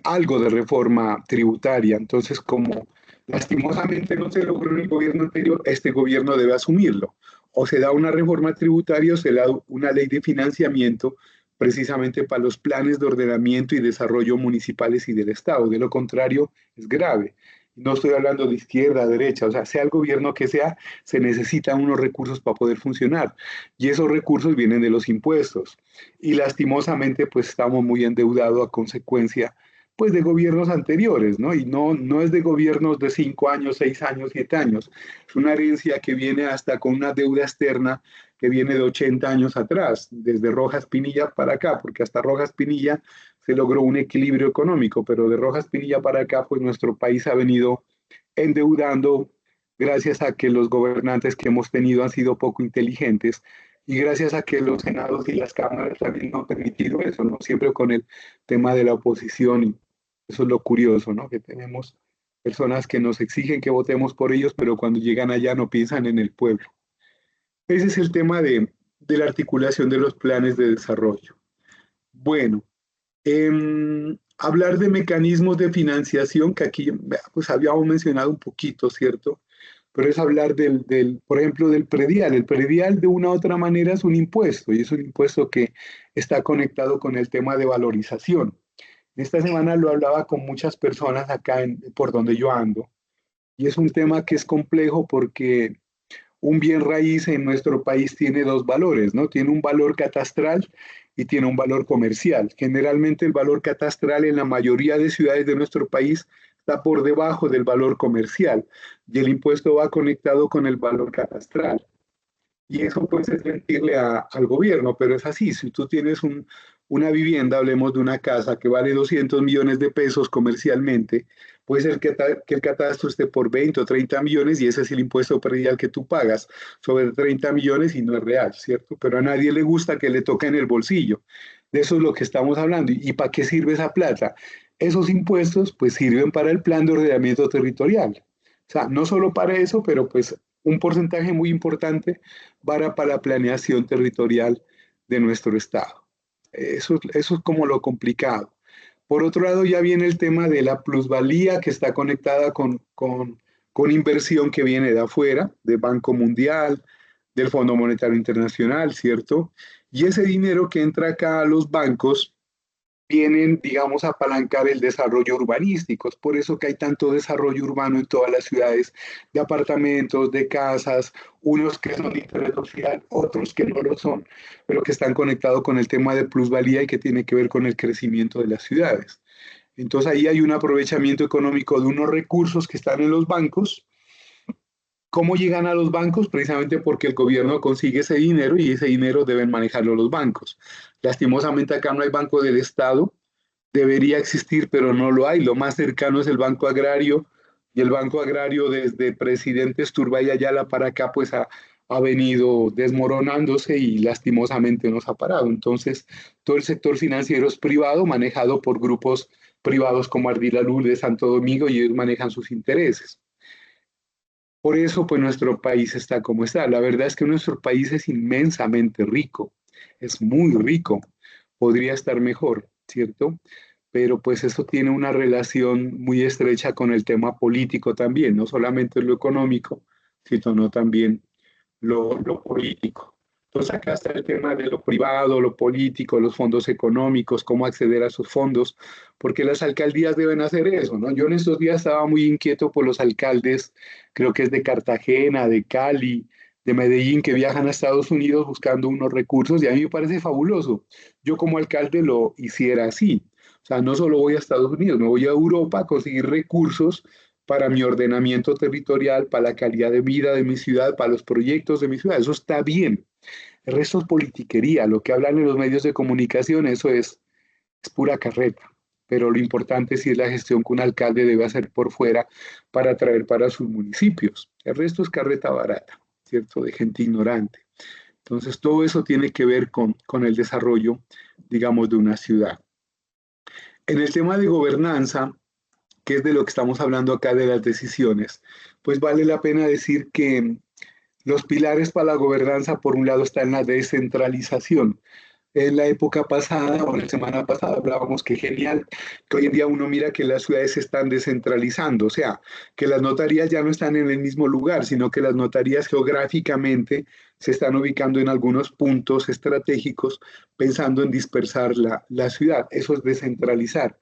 algo de reforma tributaria. Entonces, como lastimosamente no se logró en el gobierno anterior, este gobierno debe asumirlo. O se da una reforma tributaria o se da una ley de financiamiento precisamente para los planes de ordenamiento y desarrollo municipales y del Estado. De lo contrario, es grave. No estoy hablando de izquierda, derecha, o sea el gobierno que sea, se necesitan unos recursos para poder funcionar. Y esos recursos vienen de los impuestos. Y lastimosamente, pues estamos muy endeudados a consecuencia pues de gobiernos anteriores, ¿no? Y no es de gobiernos de 5 años, 6 años, 7 años. Es una herencia que viene hasta con una deuda externa que viene de 80 años atrás, desde Rojas Pinilla para acá, porque hasta Rojas Pinilla se logró un equilibrio económico, pero de Rojas Pinilla para acá, pues nuestro país ha venido endeudando gracias a que los gobernantes que hemos tenido han sido poco inteligentes y gracias a que los senados y las cámaras también no han permitido eso, ¿no? Siempre con el tema de la oposición y eso es lo curioso, ¿no? Que tenemos personas que nos exigen que votemos por ellos, pero cuando llegan allá no piensan en el pueblo. Ese es el tema de la articulación de los planes de desarrollo. Bueno, hablar de mecanismos de financiación, que aquí pues habíamos mencionado un poquito, ¿cierto? Pero es hablar por ejemplo, del predial. El predial de una u otra manera es un impuesto y es un impuesto que está conectado con el tema de valorización. Esta semana lo hablaba con muchas personas acá por donde yo ando y es un tema que es complejo porque un bien raíz en nuestro país tiene dos valores, ¿no? Tiene un valor catastral y tiene un valor comercial. Generalmente el valor catastral en la mayoría de ciudades de nuestro país está por debajo del valor comercial y el impuesto va conectado con el valor catastral. Y eso pues es mentirle al gobierno, pero es así. Si tú tienes una vivienda, hablemos de una casa que vale 200 millones de pesos comercialmente, puede ser que el catastro esté por 20 o 30 millones y ese es el impuesto predial que tú pagas sobre 30 millones y no es real, ¿cierto? Pero a nadie le gusta que le toque en el bolsillo. De eso es lo que estamos hablando. ¿Y para qué sirve esa plata? Esos impuestos pues sirven para el plan de ordenamiento territorial. O sea, no solo para eso, pero pues un porcentaje muy importante para la planeación territorial de nuestro estado. Eso es como lo complicado. Por otro lado, ya viene el tema de la plusvalía que está conectada con inversión que viene de afuera, del Banco Mundial, del Fondo Monetario Internacional, ¿cierto? Y ese dinero que entra acá a los bancos vienen, digamos, a apalancar el desarrollo urbanístico. Es por eso que hay tanto desarrollo urbano en todas las ciudades, de apartamentos, de casas, unos que son de interés social, otros que no lo son, pero que están conectados con el tema de plusvalía y que tiene que ver con el crecimiento de las ciudades. Entonces ahí hay un aprovechamiento económico de unos recursos que están en los bancos. ¿Cómo llegan a los bancos? Precisamente porque el gobierno consigue ese dinero y ese dinero deben manejarlo los bancos. Lastimosamente acá no hay banco del Estado, debería existir, pero no lo hay. Lo más cercano es el Banco Agrario y el Banco Agrario desde presidentes Turbay y Ayala para acá pues ha venido desmoronándose y lastimosamente nos ha parado. Entonces, todo el sector financiero es privado, manejado por grupos privados como Ardila Luz de Santo Domingo y ellos manejan sus intereses. Por eso, pues nuestro país está como está. La verdad es que nuestro país es inmensamente rico, es muy rico, podría estar mejor, ¿cierto? Pero pues eso tiene una relación muy estrecha con el tema político también, no solamente lo económico, sino también lo político. Entonces acá está el tema de lo privado, lo político, los fondos económicos, cómo acceder a esos fondos, porque las alcaldías deben hacer eso, ¿no? Yo en estos días estaba muy inquieto por los alcaldes, creo que es de Cartagena, de Cali, de Medellín, que viajan a Estados Unidos buscando unos recursos y a mí me parece fabuloso. Yo como alcalde lo hiciera así. O sea, no solo voy a Estados Unidos, me voy a Europa a conseguir recursos para mi ordenamiento territorial, para la calidad de vida de mi ciudad, para los proyectos de mi ciudad. Eso está bien. El resto es politiquería. Lo que hablan en los medios de comunicación, eso es pura carreta. Pero lo importante sí es la gestión que un alcalde debe hacer por fuera para atraer para sus municipios. El resto es carreta barata, ¿cierto? De gente ignorante. Entonces, todo eso tiene que ver con el desarrollo, digamos, de una ciudad. En el tema de gobernanza, que es de lo que estamos hablando acá de las decisiones, pues vale la pena decir que los pilares para la gobernanza, por un lado, está en la descentralización. En la época pasada o la semana pasada hablábamos que genial, que hoy en día uno mira que las ciudades se están descentralizando, o sea, que las notarías ya no están en el mismo lugar, sino que las notarías geográficamente se están ubicando en algunos puntos estratégicos pensando en dispersar la ciudad. Eso es descentralizar.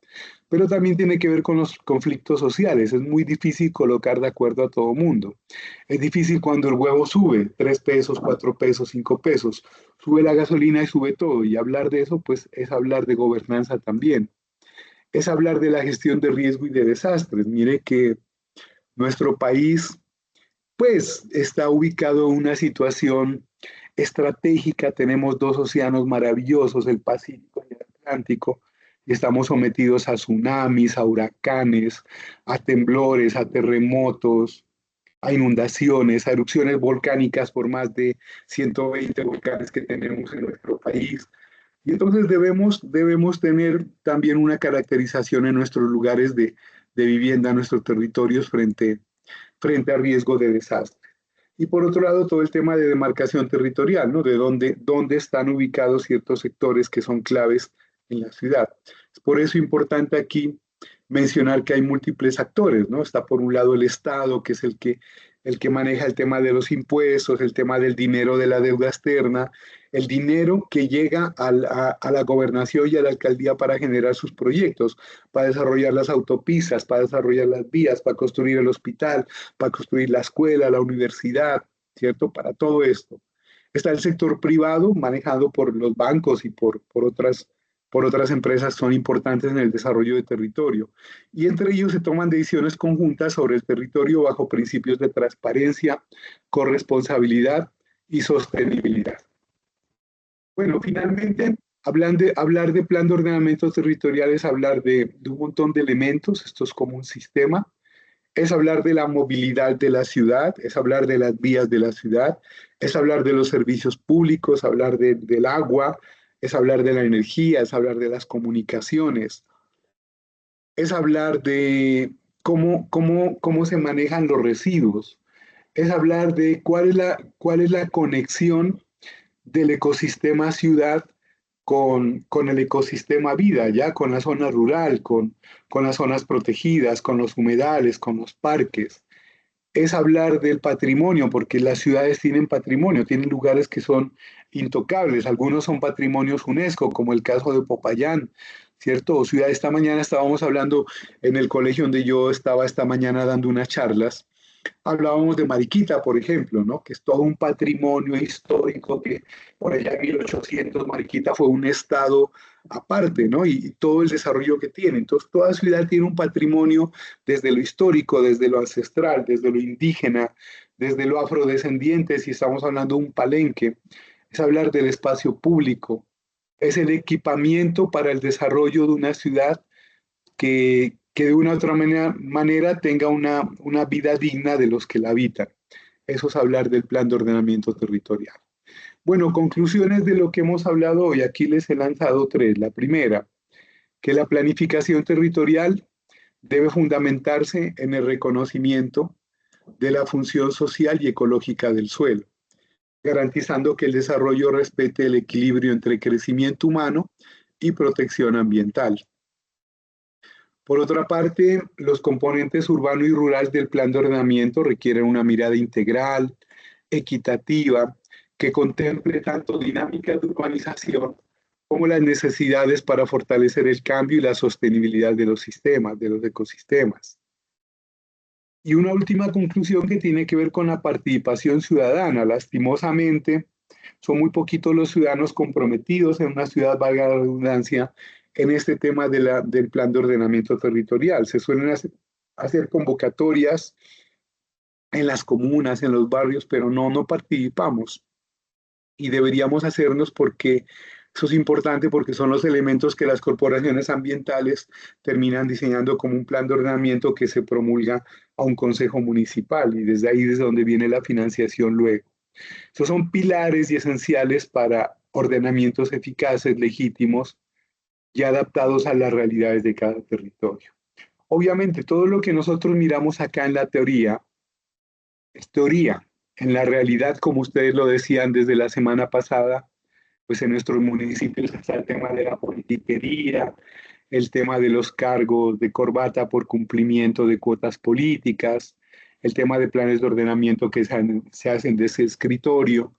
Pero también tiene que ver con los conflictos sociales. Es muy difícil colocar de acuerdo a todo mundo. Es difícil cuando el huevo sube, 3 pesos, 4 pesos, 5 pesos. Sube la gasolina y sube todo. Y hablar de eso, pues, es hablar de gobernanza también. Es hablar de la gestión de riesgo y de desastres. Mire que nuestro país, pues, está ubicado en una situación estratégica. Tenemos dos océanos maravillosos, el Pacífico y el Atlántico, y estamos sometidos a tsunamis, a huracanes, a temblores, a terremotos. a inundaciones, a erupciones volcánicas por más de 120 volcanes que tenemos en nuestro país. Y entonces debemos tener también una caracterización en nuestros lugares de vivienda, nuestros territorios frente a riesgo de desastre. Y por otro lado, todo el tema de demarcación territorial, ¿no? De dónde están ubicados ciertos sectores que son claves en la ciudad. Es por eso importante aquí mencionar que hay múltiples actores, ¿no? Está por un lado el Estado, que es el que maneja el tema de los impuestos, el tema del dinero de la deuda externa, el dinero que llega a la gobernación y a la alcaldía para generar sus proyectos, para desarrollar las autopistas, para desarrollar las vías, para construir el hospital, para construir la escuela, la universidad, ¿cierto? Para todo esto. Está el sector privado manejado por los bancos y por otras empresas son importantes en el desarrollo de territorio. Y entre ellos se toman decisiones conjuntas sobre el territorio bajo principios de transparencia, corresponsabilidad y sostenibilidad. Bueno, finalmente, hablar de plan de ordenamiento territorial es hablar de un montón de elementos, esto es como un sistema, es hablar de la movilidad de la ciudad, es hablar de las vías de la ciudad, es hablar de los servicios públicos, hablar del agua, es hablar de la energía, es hablar de las comunicaciones, es hablar de cómo se manejan los residuos, es hablar de cuál es la conexión del ecosistema ciudad con el ecosistema vida, ya con la zona rural, con las zonas protegidas, con los humedales, con los parques. Es hablar del patrimonio, porque las ciudades tienen patrimonio, tienen lugares que son intocables, algunos son patrimonios UNESCO, como el caso de Popayán, ¿cierto? O ciudad, esta mañana estábamos hablando en el colegio donde yo estaba esta mañana dando unas charlas, hablábamos de Mariquita, por ejemplo, ¿no? Que es todo un patrimonio histórico que por allá en 1800 Mariquita fue un estado aparte, ¿no? Y todo el desarrollo que tiene. Entonces, toda ciudad tiene un patrimonio desde lo histórico, desde lo ancestral, desde lo indígena, desde lo afrodescendiente, si estamos hablando de un palenque, es hablar del espacio público, es el equipamiento para el desarrollo de una ciudad que de una u otra manera tenga una vida digna de los que la habitan. Eso es hablar del plan de ordenamiento territorial. Bueno, conclusiones de lo que hemos hablado hoy. Aquí les he lanzado tres. La primera, que la planificación territorial debe fundamentarse en el reconocimiento de la función social y ecológica del suelo, garantizando que el desarrollo respete el equilibrio entre crecimiento humano y protección ambiental. Por otra parte, los componentes urbano y rural del plan de ordenamiento requieren una mirada integral, equitativa, que contemple tanto dinámicas de urbanización como las necesidades para fortalecer el cambio y la sostenibilidad de los sistemas, de los ecosistemas. Y una última conclusión que tiene que ver con la participación ciudadana. Lastimosamente, son muy poquitos los ciudadanos comprometidos en una ciudad, valga la redundancia, en este tema del plan de ordenamiento territorial. Se suelen hacer convocatorias en las comunas, en los barrios, pero no participamos. Y deberíamos hacernos porque eso es importante porque son los elementos que las corporaciones ambientales terminan diseñando como un plan de ordenamiento que se promulga a un consejo municipal y desde ahí desde donde viene la financiación luego. Esos son pilares y esenciales para ordenamientos eficaces, legítimos y adaptados a las realidades de cada territorio. Obviamente, todo lo que nosotros miramos acá en la teoría es teoría. En la realidad, como ustedes lo decían desde la semana pasada, pues en nuestros municipios está el tema de la politiquería, el tema de los cargos de corbata por cumplimiento de cuotas políticas, el tema de planes de ordenamiento que se hacen desde escritorio.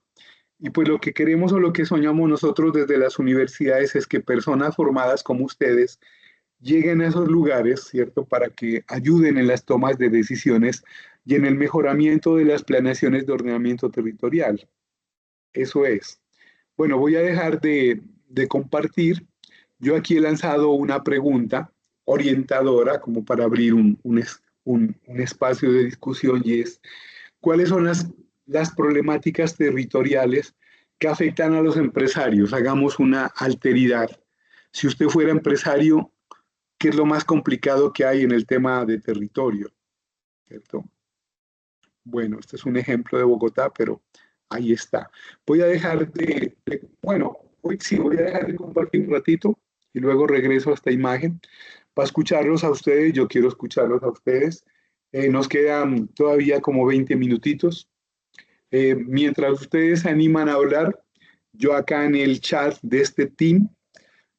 Y pues lo que queremos o lo que soñamos nosotros desde las universidades es que personas formadas como ustedes lleguen a esos lugares, ¿cierto? Para que ayuden en las tomas de decisiones y en el mejoramiento de las planeaciones de ordenamiento territorial. Eso es. Bueno, voy a dejar de compartir. Yo aquí he lanzado una pregunta orientadora como para abrir un espacio de discusión y es, ¿cuáles son las problemáticas territoriales que afectan a los empresarios? Hagamos una alteridad. Si usted fuera empresario, ¿qué es lo más complicado que hay en el tema de territorio? ¿Cierto? Bueno, este es un ejemplo de Bogotá, pero ahí está. Voy a dejar bueno, hoy sí, voy a dejar de compartir un ratito y luego regreso a esta imagen para escucharlos a ustedes. Yo quiero escucharlos a ustedes. Nos quedan todavía como 20 minutitos. Mientras ustedes se animan a hablar, yo acá en el chat de este team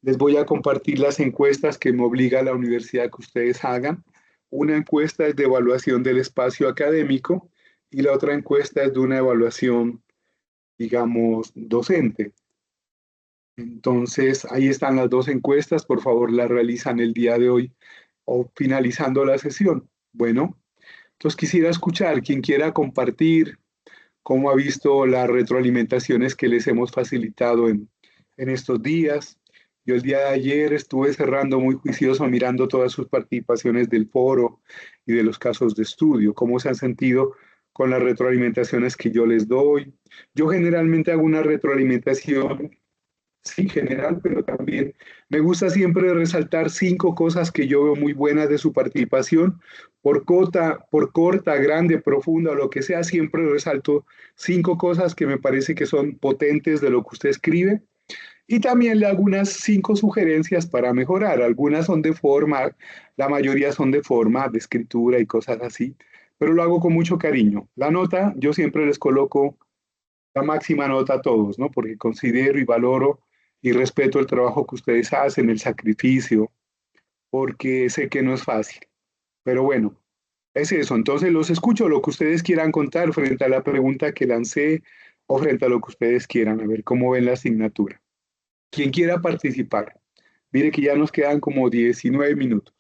les voy a compartir las encuestas que me obliga la universidad que ustedes hagan. Una encuesta es de evaluación del espacio académico y la otra encuesta es de una evaluación, digamos, docente. Entonces, ahí están las dos encuestas. Por favor, las realizan el día de hoy o finalizando la sesión. Bueno, entonces quisiera escuchar quien quiera compartir cómo ha visto las retroalimentaciones que les hemos facilitado en estos días. Yo el día de ayer estuve cerrando muy juicioso mirando todas sus participaciones del foro y de los casos de estudio, cómo se han sentido con las retroalimentaciones que yo les doy. Yo generalmente hago una retroalimentación, sí, general, pero también me gusta siempre resaltar 5 cosas que yo veo muy buenas de su participación. Por corta, grande, profunda o lo que sea, siempre resalto 5 cosas que me parece que son potentes de lo que usted escribe. Y también le hago unas 5 sugerencias para mejorar. Algunas son de forma, la mayoría son de forma, de escritura y cosas así, pero lo hago con mucho cariño. La nota, yo siempre les coloco la máxima nota a todos, ¿no? Porque considero y valoro y respeto el trabajo que ustedes hacen, el sacrificio, porque sé que no es fácil. Pero bueno, es eso. Entonces los escucho lo que ustedes quieran contar frente a la pregunta que lancé o frente a lo que ustedes quieran, a ver cómo ven la asignatura. Quien quiera participar. Mire que ya nos quedan como 19 minutos.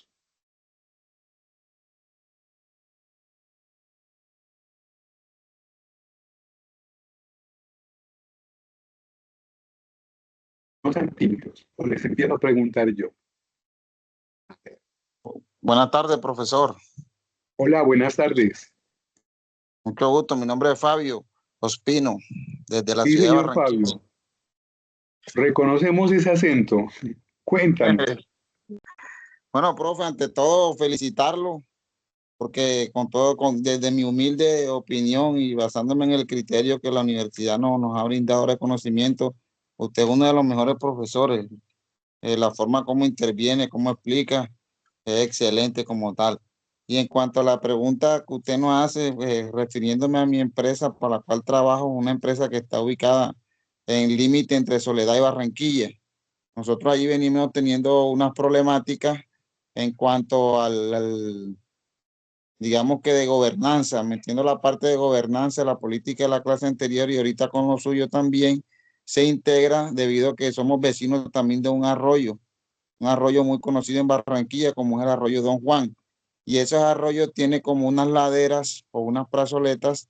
No sean tímidos, o les empiezo a preguntar yo. Buenas tardes, profesor. Hola, buenas tardes. Mucho gusto. Mi nombre es Fabio Ospino, desde la Sí, ciudad de señor Barranquilla. Fabio. Reconocemos ese acento. Cuéntanos. Bueno, profe, ante todo, felicitarlo, porque desde mi humilde opinión y basándome en el criterio que la universidad nos ha brindado de conocimiento, usted es uno de los mejores profesores. La forma como interviene, cómo explica, es excelente como tal. Y en cuanto a la pregunta que usted nos hace, refiriéndome a mi empresa para la cual trabajo, una empresa que está ubicada en límite entre Soledad y Barranquilla. Nosotros allí venimos teniendo unas problemáticas en cuanto digamos que de gobernanza, metiendo la parte de gobernanza, la política de la clase anterior y ahorita con lo suyo también se integra debido a que somos vecinos también de un arroyo muy conocido en Barranquilla como es el arroyo Don Juan. Y ese arroyo tiene como unas laderas o unas plazoletas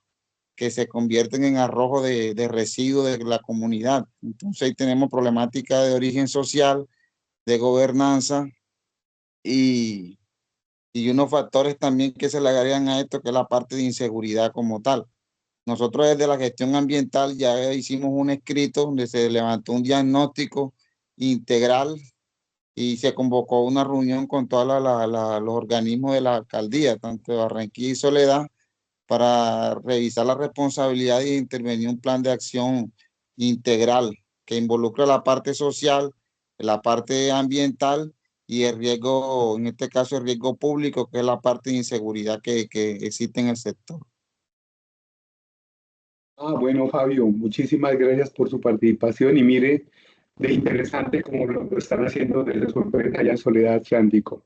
que se convierten en arrojo de residuos de la comunidad. Entonces ahí tenemos problemática de origen social, de gobernanza y, y unos factores también que se le agregan a esto, que es la parte de inseguridad como tal. Nosotros desde la gestión ambiental ya hicimos un escrito donde se levantó un diagnóstico integral y se convocó una reunión con todos los organismos de la alcaldía, tanto de Barranquilla y Soledad, para revisar la responsabilidad y intervenir un plan de acción integral que involucra la parte social, la parte ambiental y el riesgo, en este caso el riesgo público, que es la parte de inseguridad que existe en el sector. Bueno, Fabio, muchísimas gracias por su participación y mire, de interesante como lo están haciendo desde su empresa allá en Soledad Atlántico.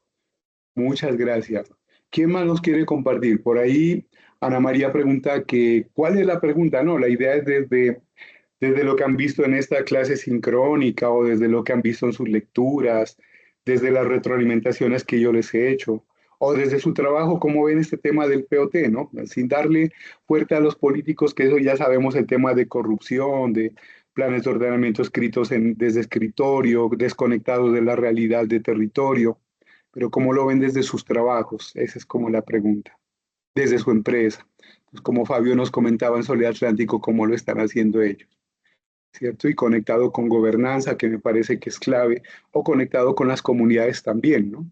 Muchas gracias. ¿Quién más nos quiere compartir? Por ahí Ana María pregunta que, ¿cuál es la pregunta? No, la idea es desde lo que han visto en esta clase sincrónica o desde lo que han visto en sus lecturas, desde las retroalimentaciones que yo les he hecho, o desde su trabajo, cómo ven este tema del POT, ¿no? Sin darle fuerte a los políticos, que eso ya sabemos el tema de corrupción, de planes de ordenamiento escritos desde escritorio, desconectados de la realidad de territorio, pero cómo lo ven desde sus trabajos, esa es como la pregunta, desde su empresa. Pues como Fabio nos comentaba en Soledad Atlántico, cómo lo están haciendo ellos. ¿Cierto? Y conectado con gobernanza, que me parece que es clave, o conectado con las comunidades también, ¿no?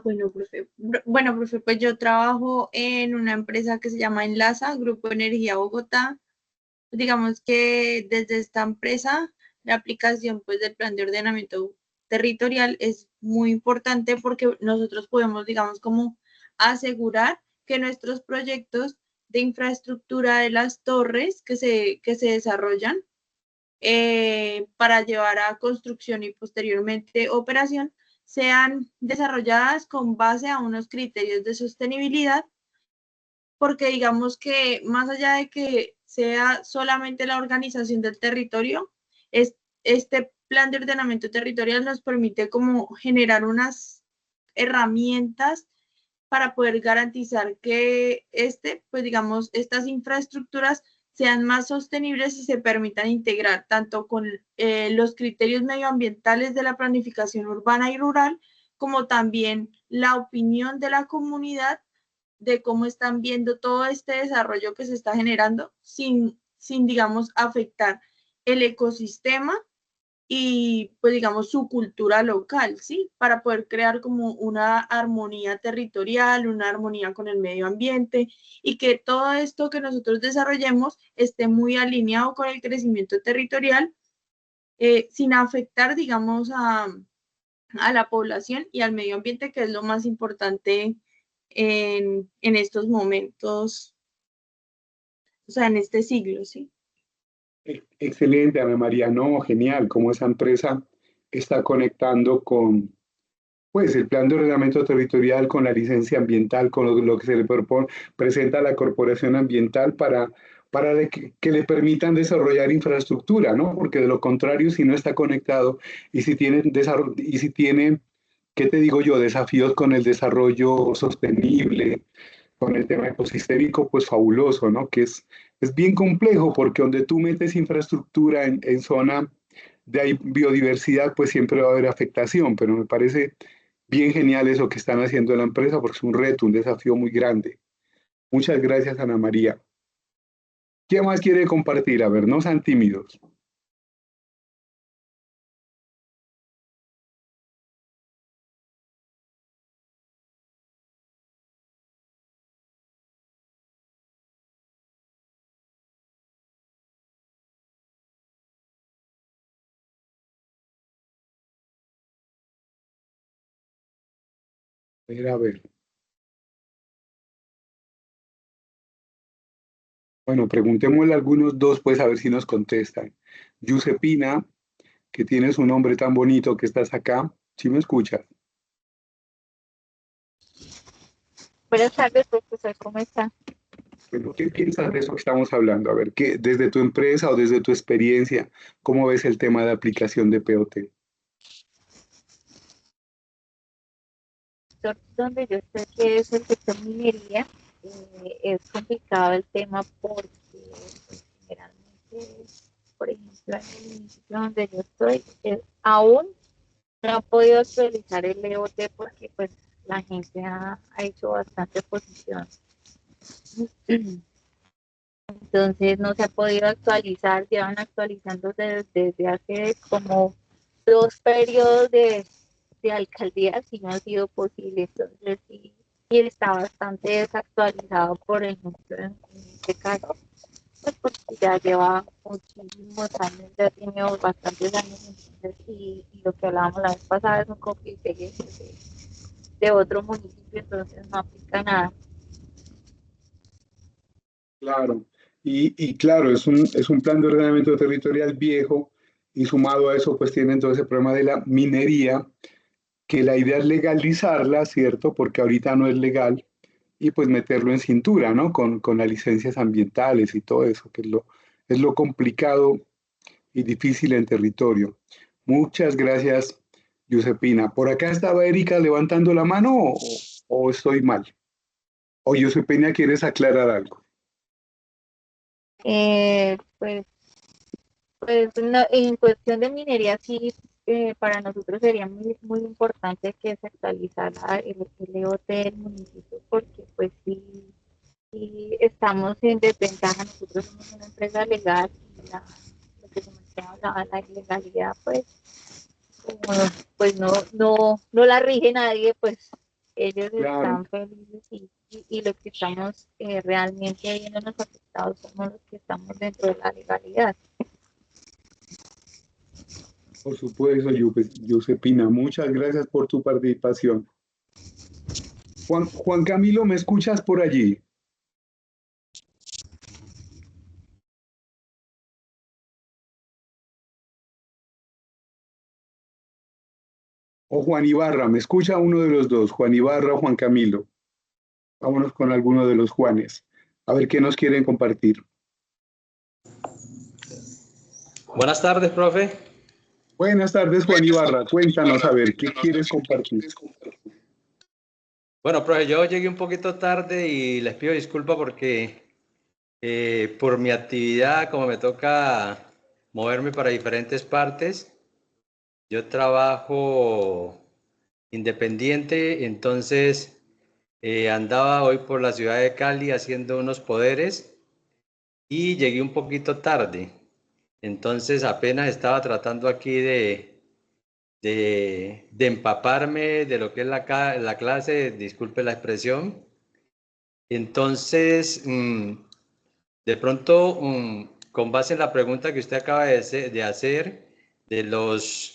Bueno, profe. Bueno, profe, pues yo trabajo en una empresa que se llama Enlaza, Grupo Energía Bogotá. Digamos que desde esta empresa, la aplicación pues del plan de ordenamiento territorial es muy importante porque nosotros podemos, digamos, como asegurar que nuestros proyectos de infraestructura de las torres que se desarrollan para llevar a construcción y posteriormente operación sean desarrolladas con base a unos criterios de sostenibilidad, porque digamos que más allá de que sea solamente la organización del territorio, este plan de ordenamiento territorial nos permite como generar unas herramientas para poder garantizar que pues digamos, estas infraestructuras sean más sostenibles y se permitan integrar tanto con los criterios medioambientales de la planificación urbana y rural, como también la opinión de la comunidad de cómo están viendo todo este desarrollo que se está generando sin digamos, afectar el ecosistema y, pues, digamos, su cultura local, ¿sí? Para poder crear como una armonía territorial, una armonía con el medio ambiente y que todo esto que nosotros desarrollemos esté muy alineado con el crecimiento territorial, sin afectar, digamos, a la población y al medio ambiente, que es lo más importante en estos momentos, o sea, en este siglo, ¿sí? Excelente, Ana María, no, genial, cómo esa empresa está conectando con, pues, el plan de ordenamiento territorial, con la licencia ambiental, con lo que se le propone, presenta a la corporación ambiental para que le permitan desarrollar infraestructura, ¿no? Porque de lo contrario, si no está conectado y si tiene, ¿qué te digo yo? Desafíos con el desarrollo sostenible, con el tema ecosistémico, pues fabuloso, ¿no? Es bien complejo porque donde tú metes infraestructura en zona de ahí biodiversidad, pues siempre va a haber afectación, pero me parece bien genial eso que están haciendo en la empresa porque es un reto, un desafío muy grande. Muchas gracias, Ana María. ¿Quién más quiere compartir? A ver, no sean tímidos. A ver. Bueno, preguntémosle a algunos dos, pues a ver si nos contestan. Giuseppina, que tienes un nombre tan bonito que estás acá, ¿sí me escuchas? Buenas tardes, profesor, ¿cómo está? Bueno, ¿qué piensas de eso que estamos hablando? A ver, desde tu empresa o desde tu experiencia, ¿cómo ves el tema de aplicación de POT? Donde yo estoy, que es el sector minería, es complicado el tema porque pues, generalmente, por ejemplo, en el municipio donde yo estoy, aún no ha podido actualizar el EOT porque pues la gente ha hecho bastante oposición. Entonces no se ha podido actualizar, llevan actualizando desde hace como 2 periodos de alcaldía, si no ha sido posible. Entonces sí, y está bastante desactualizado, por ejemplo, en este caso, pues porque ya lleva muchísimos años, ya tiene bastantes años, entonces, y lo que hablábamos la vez pasada es un copia y pegue de otro municipio, entonces no aplica nada. Claro, y claro, es un plan de ordenamiento territorial viejo y sumado a eso, pues tiene entonces el problema de la minería, que la idea es legalizarla, ¿cierto? Porque ahorita no es legal y pues meterlo en cintura, ¿no? Con las licencias ambientales y todo eso, que es lo complicado y difícil en territorio. Muchas gracias, Giuseppina. Por acá estaba Erika levantando la mano o estoy mal. O Giuseppina, ¿quieres aclarar algo? Pues en cuestión de minería, sí, para nosotros sería muy importante que se actualizara el EOT del municipio, porque pues sí estamos en desventaja. Nosotros somos una empresa legal y lo que se mencionaba, la ilegalidad, pues como pues no la rige nadie, pues ellos Claro. están felices y los que estamos realmente viéndonos afectados somos los que estamos dentro de la legalidad. Por supuesto, Josepina, muchas gracias por tu participación. Juan Camilo, ¿me escuchas por allí? O Juan Ibarra, ¿me escucha uno de los dos? Juan Ibarra o Juan Camilo. Vámonos con alguno de los Juanes. A ver qué nos quieren compartir. Buenas tardes, profe. Buenas tardes, Juan Ibarra. Cuéntanos, a ver, ¿qué quieres compartir? Bueno, profe, yo llegué un poquito tarde y les pido disculpas porque por mi actividad, como me toca moverme para diferentes partes, yo trabajo independiente, entonces andaba hoy por la ciudad de Cali haciendo unos poderes y llegué un poquito tarde. Entonces apenas estaba tratando aquí de empaparme de lo que es la clase, disculpe la expresión. Entonces, de pronto, con base en la pregunta que usted acaba de hacer, de los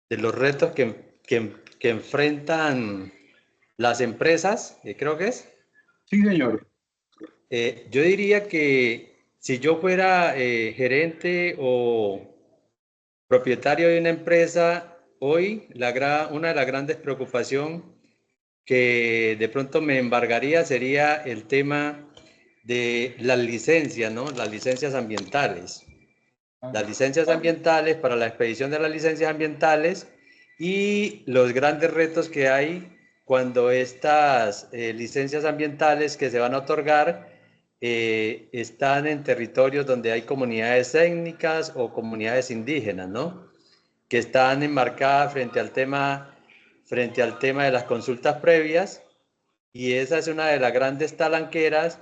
retos que enfrentan las empresas, creo que es. Sí, señor. Yo diría que si yo fuera gerente o propietario de una empresa, hoy una de las grandes preocupaciones que de pronto me embargaría sería el tema de las licencias, ¿no? Las licencias ambientales. Las licencias ambientales, para la expedición de las licencias ambientales y los grandes retos que hay cuando estas licencias ambientales que se van a otorgar están en territorios donde hay comunidades étnicas o comunidades indígenas, ¿no? Que están enmarcadas frente al tema de las consultas previas, y esa es una de las grandes talanqueras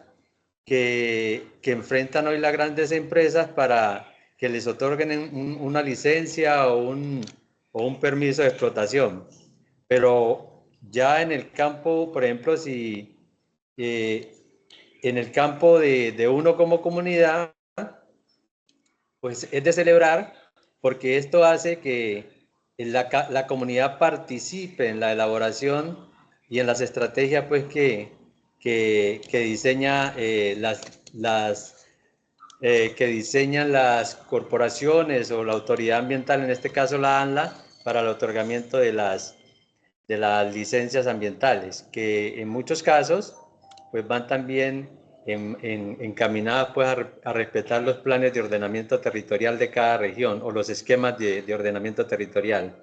que enfrentan hoy las grandes empresas para que les otorguen una licencia o un permiso de explotación. Pero ya en el campo, por ejemplo, si en el campo de uno como comunidad, pues es de celebrar, porque esto hace que la comunidad participe en la elaboración y en las estrategias pues, que diseña que diseñan las corporaciones o la autoridad ambiental, en este caso la ANLA, para el otorgamiento de las licencias ambientales, que en muchos casos pues van también encaminadas pues a respetar los planes de ordenamiento territorial de cada región o los esquemas de ordenamiento territorial.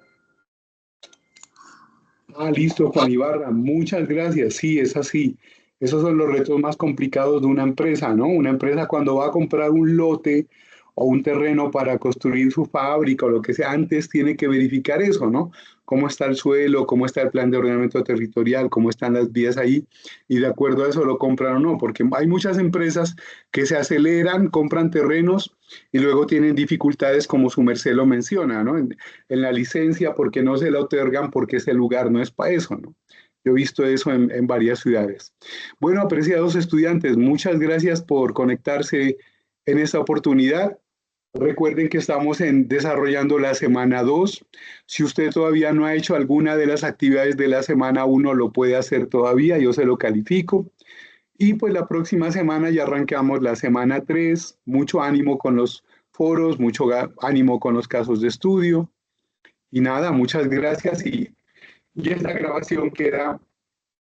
Listo, Juan Ibarra, muchas gracias. Sí, es así. Esos son los retos más complicados de una empresa, ¿no? Una empresa cuando va a comprar un lote o un terreno para construir su fábrica o lo que sea, antes tiene que verificar eso, ¿no? Cómo está el suelo, cómo está el plan de ordenamiento territorial, cómo están las vías ahí, y de acuerdo a eso lo compran o no, porque hay muchas empresas que se aceleran, compran terrenos y luego tienen dificultades como su merced lo menciona, ¿no? En la licencia, porque no se la otorgan, porque ese lugar no es para eso, ¿no? Yo he visto eso en varias ciudades. Bueno, apreciados estudiantes, muchas gracias por conectarse en esta oportunidad. Recuerden que estamos desarrollando la semana 2. Si usted todavía no ha hecho alguna de las actividades de la semana 1, lo puede hacer todavía, yo se lo califico. Y pues la próxima semana ya arrancamos la semana 3. Mucho ánimo con los foros, mucho ánimo con los casos de estudio. Y nada, muchas gracias y esta grabación queda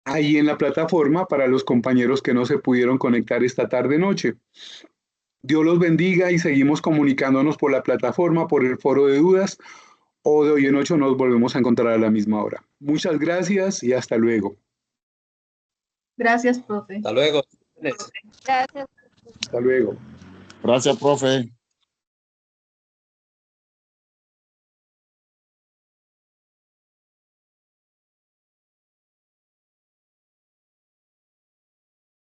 ahí en la plataforma para los compañeros que no se pudieron conectar esta tarde-noche. Dios los bendiga y seguimos comunicándonos por la plataforma, por el foro de dudas, o de hoy en 8 nos volvemos a encontrar a la misma hora. Muchas gracias y hasta luego. Gracias, profe. Hasta luego. Gracias. Hasta luego. Gracias, profe.